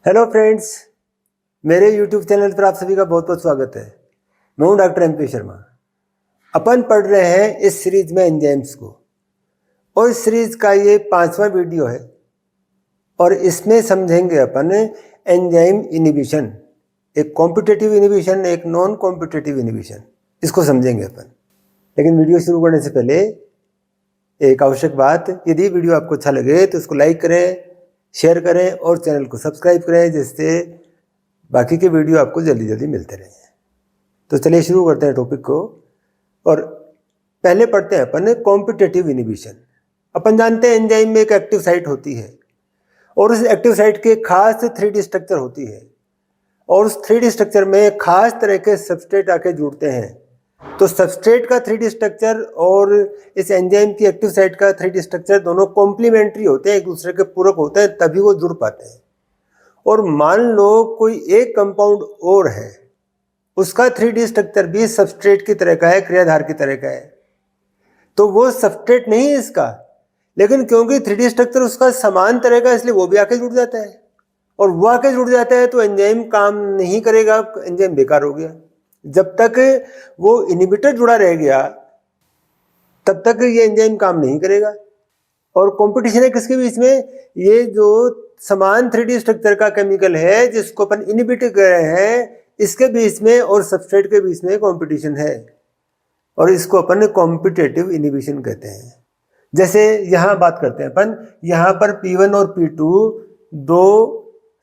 Hello friends, मेरे YouTube channel पर आप सभी का बहुत बहुत स्वागत है। मैं हूं डॉक्टर MP शर्मा। अपन पढ़ रहे हैं इस सीरीज में एंजाइम्स को, और इस सीरीज का ये 5वां वीडियो है। और इसमें समझेंगे अपन एंजाइम इनिबिशन, एक कॉम्पिटिटिव इनिबिशन, एक नॉन कॉम्पिटिटिव इनिबिशन, इसको समझेंगे अपन। लेकिन वीडियो शुरू करने से पहले एक आवश्यक बात, यदि वीडियो आपको अच्छा लगे तो उसको लाइक करें, शेयर करें और चैनल को सब्सक्राइब करें, जिससे बाकी के वीडियो आपको जल्दी जल्दी मिलते रहें। तो चलिए शुरू करते हैं टॉपिक को। और पहले पढ़ते हैं अपन कॉम्पिटिटिव इनिबिशन। अपन जानते हैं एंजाइम में एक एक्टिव साइट होती है, और उस एक्टिव साइट के खास 3D स्ट्रक्चर होती है, और उस 3D स्ट्रक्चर में खास तरह के सबस्ट्रेट आके जुड़ते हैं। तो सबस्ट्रेट का 3D स्ट्रक्चर और इस एंजाइम की एक्टिव साइट का 3D स्ट्रक्चर दोनों कॉम्प्लीमेंट्री होते हैं, एक दूसरे के पूरक होते हैं, तभी वो जुड़ पाते हैं। और मान लो कोई एक कंपाउंड और है, उसका 3D स्ट्रक्चर भी सबस्ट्रेट की तरह का है, क्रियाधार की तरह का है, तो वो सबस्ट्रेट नहीं है इसका, लेकिन क्योंकि 3D स्ट्रक्चर उसका समान तरह का, इसलिए वो भी आके जुड़ जाता है। और वो आके जुड़ जाता है तो एंजाइम काम नहीं करेगा, एंजाइम बेकार हो गया। जब तक वो इनिबिटर जुड़ा रह गया तब तक ये एंजाइम काम नहीं करेगा। और कंपटीशन है किसके बीच में? ये जो समान 3D स्ट्रक्चर का केमिकल है जिसको अपन इनिबिट कर रहे हैं, इसके बीच में और सबस्ट्रेट के बीच में कंपटीशन है, और इसको अपन कॉम्पिटिटिव इनिबिशन कहते हैं। जैसे यहाँ बात करते हैं अपन, यहाँ पर P1 और P2 दो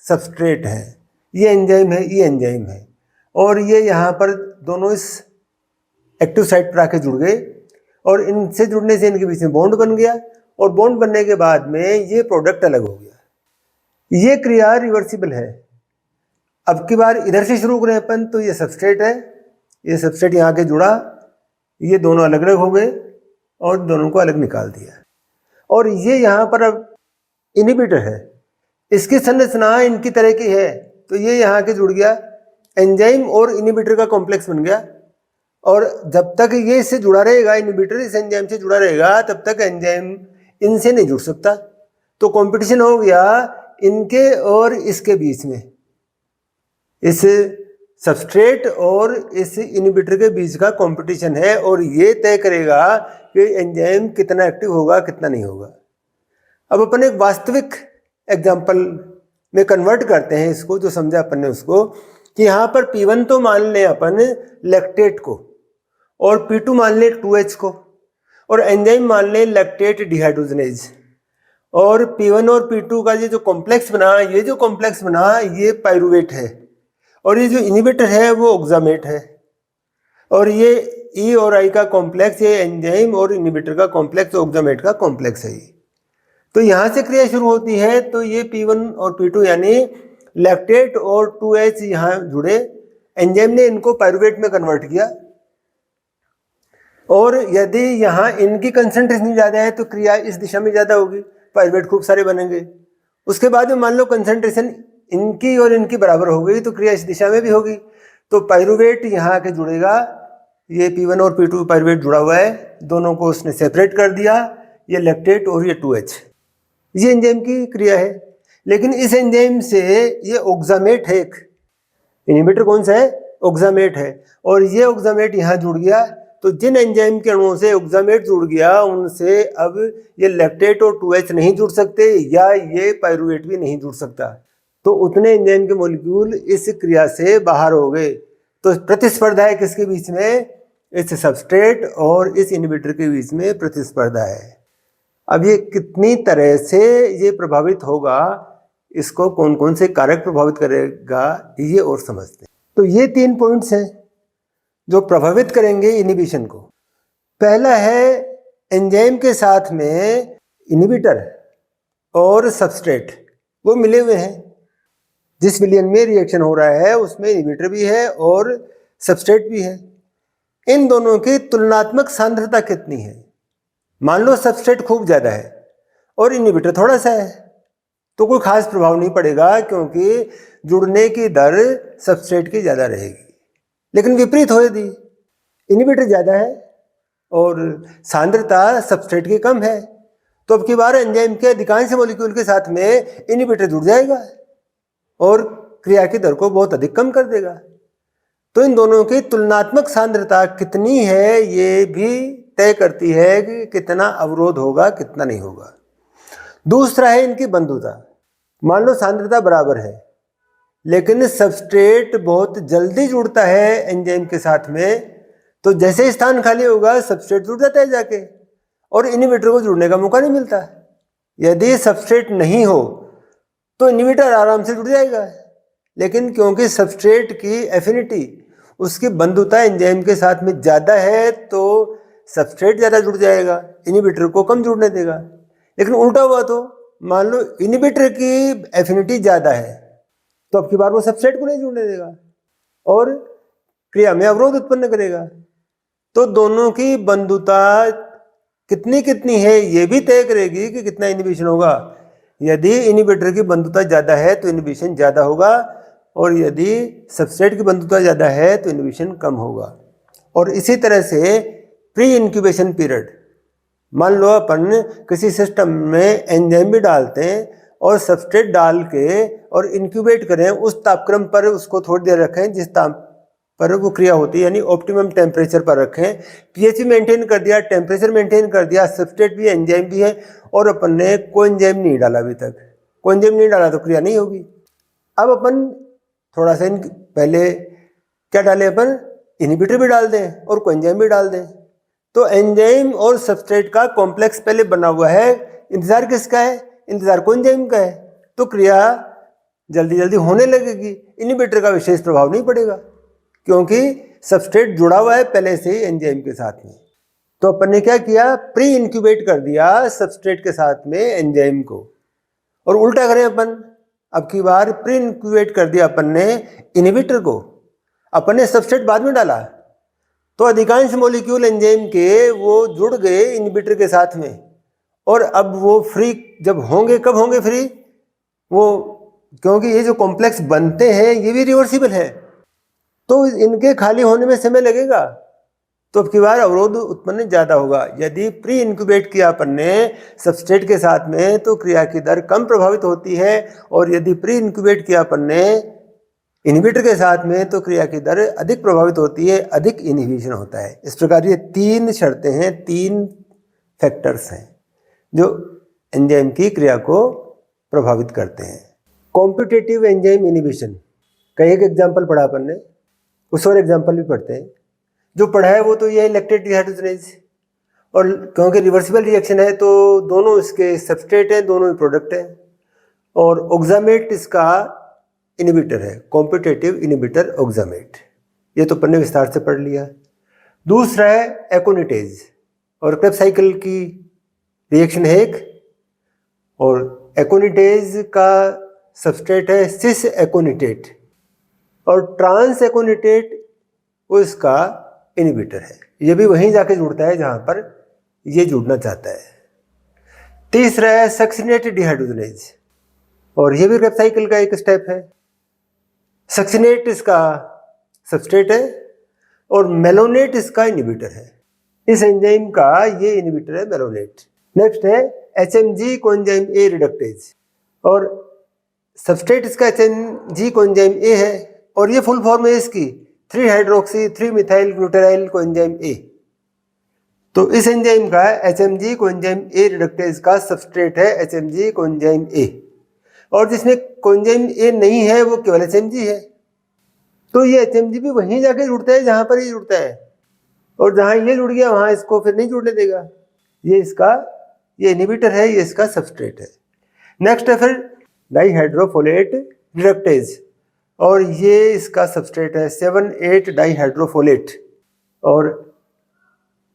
सबस्ट्रेट हैं, ये एंजाइम है, ये एंजाइम है, और ये यहाँ पर दोनों इस एक्टिव साइट पर आके जुड़ गए, और इनसे जुड़ने से इनके बीच में बॉन्ड बन गया, और बॉन्ड बनने के बाद में ये प्रोडक्ट अलग हो गया। ये क्रिया रिवर्सिबल है। अब की बार इधर से शुरू करें अपन, तो ये सबस्ट्रेट है, ये सबस्ट्रेट यहाँ के जुड़ा, ये दोनों अलग अलग हो गए और दोनों को अलग निकाल दिया। और ये यहाँ पर अब इनिबिटर है, इसकी संरचना इनकी तरह की है, तो ये यहाँ के जुड़ गया, एंजाइम और इनिबिटर का कॉम्प्लेक्स बन गया। और जब तक ये इससे जुड़ा रहेगा, इनिबिटर इस एंजाइम से जुड़ा रहेगा, तब तक एंजाइम इनसे नहीं जुड़ सकता। तो कंपटीशन हो गया इनके और इसके बीच में, इस सबस्ट्रेट और इस इनिबिटर के बीच का कंपटीशन है, और ये तय करेगा कि एंजाइम कितना एक्टिव होगा, कितना नहीं होगा। अब अपन एक वास्तविक एग्जाम्पल में कन्वर्ट करते हैं इसको, जो समझा अपन ने उसको, कि यहाँ पर P1 तो मान लें अपन लैक्टेट को, और P2 मान लें 2H को, और एंजाइम मान लें लैक्टेट डिहाइड्रोजनेज। और P1 और P2 का ये जो कॉम्प्लेक्स बना, ये जो कॉम्प्लेक्स बना, ये पाइरुवेट है, और ये जो इनिबिटर है वो ऑक्सामेट है, और ये E और I का कॉम्प्लेक्स, ये एंजाइम और इनिबिटर का कॉम्प्लेक्स, ऑक्सामेट का कॉम्प्लेक्स है। तो यहाँ से क्रिया शुरू होती है, तो ये P1 और P2 यानी लैक्टेट और 2H यहाँ जुड़े, एंजाइम ने इनको पाइरुवेट में कन्वर्ट किया, और यदि यहाँ इनकी कंसंट्रेशन ज़्यादा है तो क्रिया इस दिशा में ज़्यादा होगी, पाइरुवेट खूब सारे बनेंगे। उसके बाद में मान लो कंसंट्रेशन इनकी और इनकी बराबर हो गई, तो क्रिया इस दिशा में भी होगी, तो पाइरुवेट यहाँ आके जुड़ेगा। ये P1 और P2 पाइरुवेट जुड़ा हुआ है, दोनों को उसने सेपरेट कर दिया, ये लैक्टेट और ये 2H। ये एंजाइम की क्रिया है। लेकिन इस एंजाइम से ये ऑक्सामेट है, एक इनिबिटर कौन सा है? ऑक्सामेट है, और ये ऑक्सामेट यहाँ जुड़ गया। तो जिन एंजाइम के अणुओं से ऑक्सामेट जुड़ गया, उनसे अब ये लैक्टेट और 2H नहीं जुड़ सकते, या ये पाइरुवेट भी नहीं जुड़ सकता। तो उतने एंजाइम के मॉलिक्यूल इस क्रिया से बाहर हो गए। तो प्रतिस्पर्धा है किसके बीच में? इस सबस्ट्रेट और इस इनिबिटर के बीच में प्रतिस्पर्धा है। अब ये कितनी तरह से ये प्रभावित होगा, इसको कौन कौन से कारक प्रभावित करेगा, ये और समझते हैं। तो ये 3 पॉइंट्स हैं जो प्रभावित करेंगे इनिबिशन को। पहला है एंजाइम के साथ में इनिबिटर और सबस्ट्रेट वो मिले हुए हैं, जिस विलयन में रिएक्शन हो रहा है उसमें इनिबिटर भी है और सबस्ट्रेट भी है। इन दोनों की तुलनात्मक सांद्रता कितनी है? मान लो सबस्ट्रेट खूब ज़्यादा है और इनिबिटर थोड़ा सा है, तो कोई खास प्रभाव नहीं पड़ेगा, क्योंकि जुड़ने की दर सबस्ट्रेट की ज़्यादा रहेगी। लेकिन विपरीत हो, यदि इनिबिटर ज़्यादा है और सांद्रता सबस्ट्रेट की कम है, तो अब की बार एंजाइम के अधिकांश मॉलिक्यूल के साथ में इनिबिटर जुड़ जाएगा, और क्रिया की दर को बहुत अधिक कम कर देगा। तो इन दोनों की तुलनात्मक सांद्रता कितनी है ये भी तय करती है कि कितना अवरोध होगा, कितना नहीं होगा। दूसरा है इनकी बंधुता। मान लो सांद्रता बराबर है, लेकिन सबस्ट्रेट बहुत जल्दी जुड़ता है एंजाइम के साथ में, तो जैसे ही स्थान खाली होगा सबस्ट्रेट जुड़ जाता है जाके, और इनहिबिटर को जुड़ने का मौका नहीं मिलता। यदि सबस्ट्रेट नहीं हो तो इनहिबिटर आराम से जुड़ जाएगा, लेकिन क्योंकि सबस्ट्रेट की एफिनिटी, उसकी बंधुता एंजाइम के साथ में ज़्यादा है, तो सबस्ट्रेट ज़्यादा जुड़ जाएगा, इनहिबिटर को कम जुड़ने देगा। लेकिन उल्टा हुआ तो मान लो इनहिबिटर की एफिनिटी ज़्यादा है, तो अब की बार वो सबस्ट्रेट को नहीं जुड़ने देगा और क्रिया में अवरोध उत्पन्न करेगा। तो दोनों की बंधुता कितनी कितनी है ये भी तय करेगी कि कितना इनहिबिशन होगा। यदि इनहिबिटर की बंधुता ज़्यादा है तो इनहिबिशन ज़्यादा होगा, और यदि सबस्ट्रेट की बंधुता ज़्यादा है तो इनहिबिशन कम होगा। और इसी तरह से प्री इंक्यूबेशन पीरियड, मान लो अपन किसी सिस्टम में एंजाइम भी डालते हैं और सबस्ट्रेट डाल के और इंक्यूबेट करें, उस तापक्रम पर उसको थोड़ी देर रखें जिस ताप पर वो क्रिया होती है, यानी ऑप्टिमम टेम्परेचर पर रखें। पीएच भी मेंटेन कर दिया, टेम्परेचर मेंटेन कर दिया, सबस्ट्रेट भी एंजाइम भी है, और अपन ने कोई एंजाइम नहीं डाला अभी तक, कोई एंजाइम नहीं डाला तो क्रिया नहीं होगी। अब अपन थोड़ा सा पहले क्या डालें, अपन इनहिबिटर भी डाल दें और कोई एंजाइम भी डाल दें, तो एंजाइम और सबस्ट्रेट का कॉम्प्लेक्स पहले बना हुआ है। इंतजार किसका है? इंतजार को एंजाइम का है, तो क्रिया जल्दी जल्दी होने लगेगी, इनहिबिटर का विशेष प्रभाव नहीं पड़ेगा क्योंकि सबस्ट्रेट जुड़ा हुआ है पहले से ही एंजाइम के साथ में। तो अपन ने क्या किया, प्री इंक्यूबेट कर दिया सबस्ट्रेट के साथ में एंजाइम को, और उल्टा करें अपन, अब की बार प्री इंक्यूबेट कर दिया अपन ने इनहिबिटर को, अपन ने सबस्ट्रेट बाद में डाला, तो अधिकांश मॉलिक्यूल एंजाइम के वो जुड़ गए इनहिबिटर के साथ में, और अब वो फ्री जब होंगे, कब होंगे फ्री? वो क्योंकि ये जो कॉम्प्लेक्स बनते हैं ये भी रिवर्सिबल है, तो इनके खाली होने में समय लगेगा, तो अब की बार अवरोध उत्पन्न ज़्यादा होगा। यदि प्री इंक्यूबेट किया अपन ने सबस्ट्रेट के साथ में तो क्रिया की दर कम प्रभावित होती है, और यदि प्री इंक्यूबेट किया अपन ने इनहिबिटर के साथ में तो क्रिया की दर अधिक प्रभावित होती है, अधिक इनहिबिशन होता है। इस प्रकार ये तीन शर्तें हैं, तीन फैक्टर्स हैं जो एंजाइम की क्रिया को प्रभावित करते हैं। कॉम्पिटिटिव एंजाइम इनहिबिशन का एक एग्जाम्पल पढ़ा अपन ने, उस और एग्जाम्पल भी पढ़ते हैं। जो पढ़ा है वो तो ये लैक्टेट डिहाइड्रोजनेज, और क्योंकि रिवर्सिबल रिएक्शन है तो दोनों इसके सबस्ट्रेट हैं, दोनों ही प्रोडक्ट हैं, और ऑक्सामेट इसका इनहिबिटर है, कॉम्पिटिटिव इनहिबिटर ऑक्सामेट, ये तो अपन ने विस्तार से पढ़ लिया। दूसरा है एकोनिटेज, और क्रेब्स साइकिल की रिएक्शन है एक, और एकोनिटेज का सबस्ट्रेट है सिस एकोनिटेट, और ट्रांस एकोनिटेट वो इसका इनहिबिटर है, ये भी वहीं जाके जुड़ता है जहां पर ये जुड़ना चाहता है। तीसरा है सक्सिनेट डिहाइड्रोजनेज, और ये भी क्रेब्स साइकिल का एक स्टेप है। सक्सिनेट इसका सबस्ट्रेट है और मेलोनेट इसका इनहिबिटर है। इस एंजाइम का ये इनहिबिटर है मेलोनेट। नेक्स्ट है HMG कोएंजाइम A रिडक्टेज, और सबस्ट्रेट इसका HMG कोएंजाइम A है, और ये फुल फॉर्म है इसकी 3 हाइड्रोक्सी 3 मिथाइल ग्लूटाराइल कोएंजाइम A। तो इस एंजाइम का HMG कोएंजाइम A रिडक्टेज का सबस्ट्रेट है HMG कोएंजाइम A, और जिसमें कोएंजाइम A नहीं है वो केवल HMG है। तो ये HMG भी वहीं जाके जुड़ता है जहां पर ये जुड़ता है, और जहां ये जुड़ गया वहां इसको फिर नहीं जुड़ने देगा। ये इनहिबिटर है, ये इसका सबस्ट्रेट है। नेक्स्ट है फिर डाइहाइड्रोफोलेट रिडक्टेज, और ये इसका सबस्ट्रेट है 7,8 डाइहाइड्रोफोलेट, और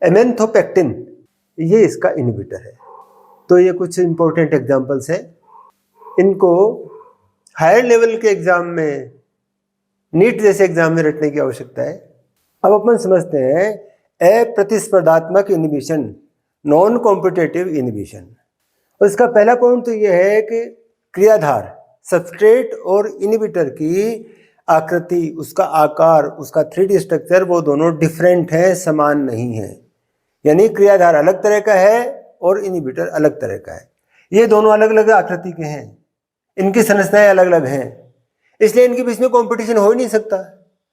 एमेंथोपेक्टिन ये इसका इनहिबिटर है। तो ये कुछ इंपॉर्टेंट एग्जांपल्स हैं, इनको हायर लेवल के एग्जाम में, नीट जैसे एग्जाम में रटने की आवश्यकता है। अब अपन समझते हैं अप्रतिस्पर्धात्मक इनहिबिशन, नॉन कॉम्पिटिटिव इनहिबिशन। और इसका पहला पॉइंट तो ये है कि क्रियाधार सबस्ट्रेट और इनहिबिटर की आकृति, उसका आकार, उसका 3D स्ट्रक्चर वो दोनों डिफरेंट है, समान नहीं है। यानी क्रियाधार अलग तरह का है और इनहिबिटर अलग तरह का है। ये दोनों अलग अलग आकृति के हैं, इनकी संरचनाएं अलग अलग हैं। इसलिए इनके बीच में कंपटीशन हो ही नहीं सकता।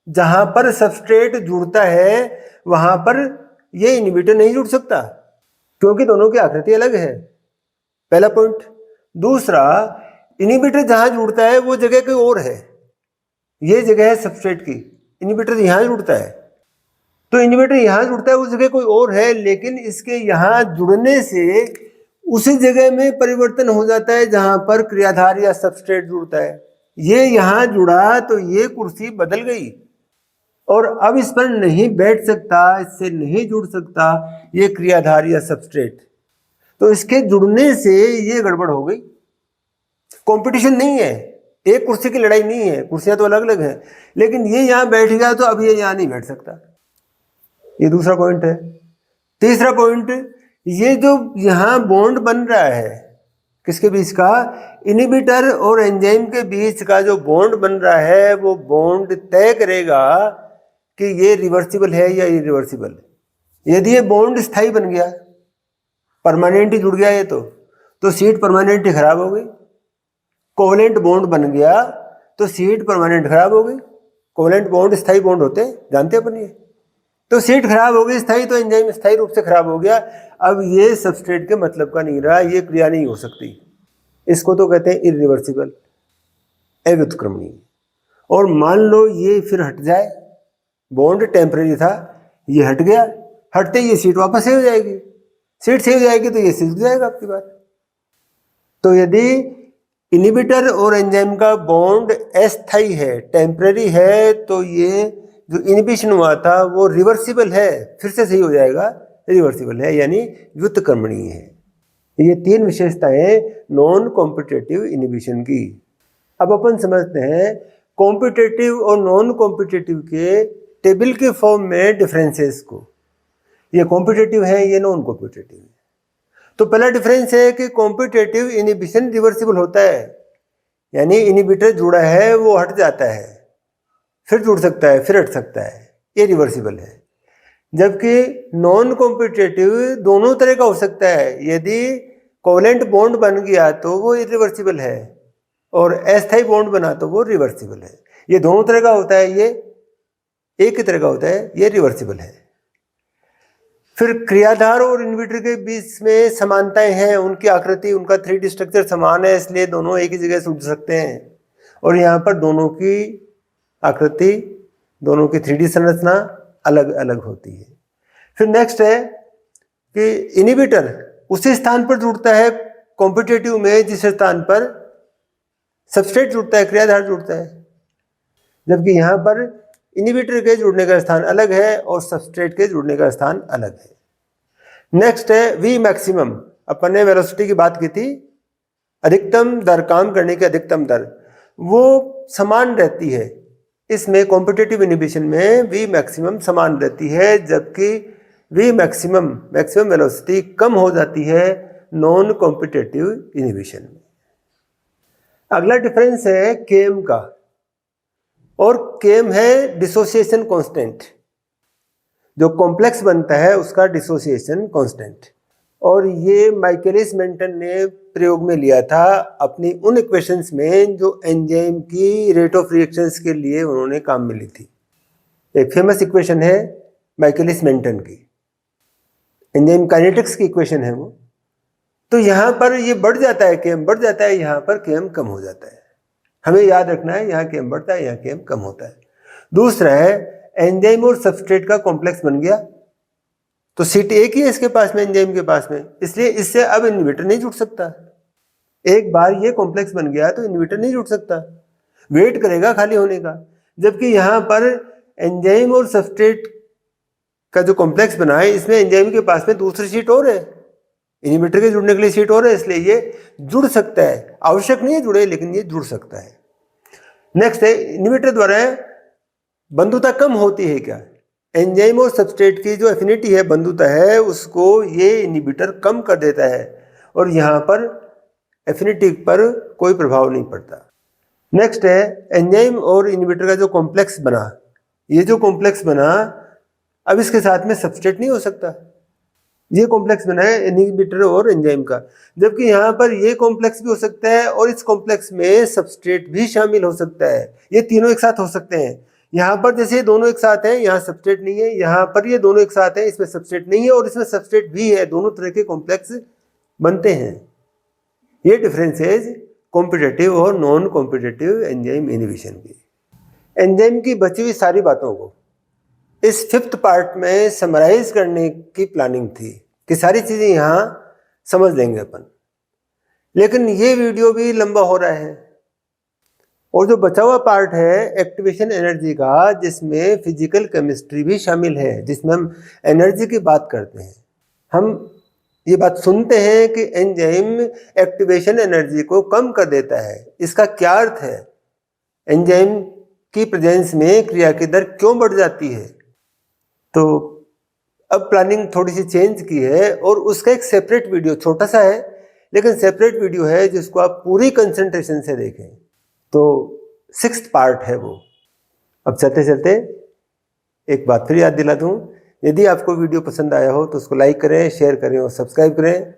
जहां पर सबस्ट्रेट जुड़ता है वहां पर ये इनहिबिटर नहीं जुड़ सकता, क्योंकि दोनों की आकृति अलग है, पहला पॉइंट। दूसरा, इनहिबिटर जहां जुड़ता है वो जगह कोई और है, ये जगह है सबस्ट्रेट की, इनहिबिटर यहां जुड़ता है, तो इनहिबिटर यहां जुड़ता है, उस जगह कोई और है, लेकिन इसके यहां जुड़ने से उसी जगह में परिवर्तन हो जाता है जहां पर क्रियाधार या सबस्ट्रेट जुड़ता है। ये यहां जुड़ा तो ये कुर्सी बदल गई और अब इस पर नहीं बैठ सकता, इससे नहीं जुड़ सकता ये क्रियाधार या सबस्ट्रेट, तो इसके जुड़ने से ये गड़बड़ हो गई। कंपटीशन नहीं है, एक कुर्सी की लड़ाई नहीं है, कुर्सियां तो अलग अलग हैं, लेकिन ये यहां बैठ गया तो अब ये यहां नहीं बैठ सकता। ये दूसरा पॉइंट है। तीसरा पॉइंट, ये जो यहां बॉन्ड बन रहा है किसके बीच का, इनहिबिटर और एंजाइम के बीच का जो बॉन्ड बन रहा है वो बॉन्ड तय करेगा कि ये रिवर्सिबल है या इरिवर्सिबल। यदि ये बॉन्ड स्थायी बन गया, परमानेंट ही जुड़ गया ये तो सीट परमानेंट ही खराब हो गई। कोवलेंट बॉन्ड बन गया तो सीट परमानेंट खराब हो गई। कोवलेंट बॉन्ड स्थायी बॉन्ड होते जानते अपन ये, तो सीट खराब हो गई स्थायी, तो एंजाइम स्थायी रूप से खराब हो गया। अब ये सबस्ट्रेट के मतलब का नहीं रहा, ये क्रिया नहीं हो सकती, इसको तो कहते हैं इरिवर्सिबल, अव्युत्क्रमणीय। और मान लो ये फिर हट जाए, बॉन्ड टेम्परेरी था, ये हट गया, हटते ये सीट वापस सही हो जाएगी, सीट सही हो जाएगी तो ये सीट जाएगा आपकी बात। तो यदि इनहिबिटर और एंजाइम का बॉन्ड अस्थायी है, टेम्परेरी है, तो ये जो इनहिबिशन हुआ था वो रिवर्सिबल है, फिर से सही हो जाएगा, रिवर्सिबल है यानी व्युत्क्रमणीय है। ये तीन विशेषताएं नॉन कॉम्पिटिटिव इनहिबिशन की। अब अपन समझते हैं कॉम्पिटिटिव और नॉन कॉम्पिटिटिव के टेबल के फॉर्म में डिफरेंसेस को। ये कॉम्पिटिटिव है, ये नॉन कॉम्पिटिटिव है। तो पहला डिफरेंस है कि कॉम्पिटिटिव इनहिबिशन रिवर्सिबल होता है, यानी इनहिबिटर जुड़ा है वो हट जाता है, फिर जुड़ सकता है, फिर हट सकता है, ये रिवर्सिबल है। जबकि नॉन कॉम्पिटिटिव दोनों तरह का हो सकता है, यदि कोवलेंट बॉन्ड बन गया तो वो इरिवर्सिबल है और अस्थायी बॉन्ड बना तो वो रिवर्सिबल है। ये दोनों तरह का होता है, ये एक ही तरह का होता है, ये रिवर्सिबल है। फिर क्रियाधार और इनहिबिटर के बीच में समानताएं हैं, उनकी आकृति, उनका 3D स्ट्रक्चर समान है, इसलिए दोनों एक ही जगह से जुड़ सकते हैं। और यहाँ पर दोनों की आकृति, दोनों की 3D संरचना अलग अलग होती है। फिर नेक्स्ट है कि इनहिबिटर उसी स्थान पर जुड़ता है कॉम्पिटिटिव में जिस स्थान पर सबस्ट्रेट जुड़ता है, क्रियाधार जुड़ता है, जबकि यहाँ पर इनहिबिटर के जुड़ने का स्थान अलग है और सबस्ट्रेट के जुड़ने का स्थान अलग है। नेक्स्ट है वी मैक्सिमम। अपन ने वेलोसिटी की बात की थी, अधिकतम दर, काम करने की अधिकतम दर, वो समान रहती है। इसमें कॉम्पिटिटिव इनहिबिशन में वी मैक्सिमम समान रहती है, जबकि वी मैक्सिमम वेलोसिटी कम हो जाती है नॉन कॉम्पिटिटिव इनहिबिशन में। अगला डिफरेंस है केम का, और केम है डिसोसिएशन कांस्टेंट। जो कॉम्प्लेक्स बनता है उसका डिसोसिएशन कांस्टेंट, और ये माइकलिस मेंटन ने प्रयोग में लिया था अपनी उन इक्वेशंस में जो एंजाइम की रेट ऑफ रिएक्शंस के लिए उन्होंने काम में ली थी। एक फेमस इक्वेशन है माइकलिस मेंटन की, एंजाइम काइनेटिक्स की इक्वेशन है वो। तो यहाँ पर ये बढ़ जाता है, केम बढ़ जाता है, यहाँ पर केम कम हो जाता है। हमें याद रखना है, यहाँ केम बढ़ता है, यहाँ केम कम होता है। दूसरा है एंजाइम और सबस्ट्रेट का कॉम्प्लेक्स बन गया, तो सीट एक ही है इसके पास में, एंजाइम के पास में, इसलिए इससे अब इनहिबिटर नहीं जुड़ सकता। एक बार ये कॉम्प्लेक्स बन गया तो इनहिबिटर नहीं जुड़ सकता, वेट करेगा खाली होने का। जबकि यहाँ पर एंजाइम और सबस्ट्रेट का जो कॉम्प्लेक्स बना है, इसमें एंजाइम के पास में दूसरी सीट और है, इनहिबिटर के जुड़ने के लिए सीट और है, इसलिए ये जुड़ सकता है। आवश्यक नहीं है जुड़े, लेकिन ये जुड़ सकता है। नेक्स्ट है इनहिबिटर द्वारा बंधुता कम होती है क्या? एंजाइम और सबस्ट्रेट की जो एफिनिटी है, बंधुता है, उसको ये इनहिबिटर कम कर देता है और यहाँ पर एफिनिटी पर कोई प्रभाव नहीं पड़ता। नेक्स्ट है एंजाइम और इनहिबिटर का जो कॉम्प्लेक्स बना, ये जो कॉम्प्लेक्स बना, अब इसके साथ में सबस्ट्रेट नहीं हो सकता, ये कॉम्प्लेक्स बना है इनहिबिटर और एंजाइम का, जबकि यहाँ पर ये कॉम्प्लेक्स भी हो सकता है और इस कॉम्प्लेक्स में सबस्ट्रेट भी शामिल हो सकता है। ये तीनों एक साथ हो सकते हैं। यहाँ पर जैसे ये दोनों एक साथ हैं, यहाँ सबस्ट्रेट नहीं है, यहाँ पर ये दोनों एक साथ हैं, इसमें सबस्ट्रेट नहीं है और इसमें सबस्ट्रेट भी है, दोनों तरह के कॉम्प्लेक्स बनते हैं। ये डिफरेंसेस कॉम्पिटिटिव और नॉन कॉम्पिटिटिव एंजाइम इनहिबिशन की। एंजाइम की बची हुई सारी बातों को इस 5th पार्ट में समराइज करने की प्लानिंग थी कि सारी चीज़ें यहाँ समझ लेंगे अपन, लेकिन ये वीडियो भी लंबा हो रहा है और जो बचा हुआ पार्ट है एक्टिवेशन एनर्जी का, जिसमें फिजिकल केमिस्ट्री भी शामिल है, जिसमें हम एनर्जी की बात करते हैं। हम ये बात सुनते हैं कि एंजाइम एक्टिवेशन एनर्जी को कम कर देता है। इसका क्या अर्थ है? एंजाइम की प्रेजेंस में क्रिया की दर क्यों बढ़ जाती है? तो अब प्लानिंग थोड़ी सी चेंज की है और उसका एक सेपरेट वीडियो, छोटा सा है लेकिन सेपरेट वीडियो है, जिसको आप पूरी कंसंट्रेशन से देखें। तो 6th पार्ट है वो। अब चलते चलते एक बात फिर याद दिला दूं, यदि आपको वीडियो पसंद आया हो तो उसको लाइक करें, शेयर करें और सब्सक्राइब करें।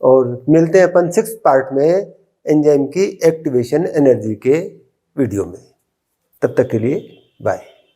और मिलते हैं अपन 6th पार्ट में एंजाइम की एक्टिवेशन एनर्जी के वीडियो में। तब तक के लिए बाय।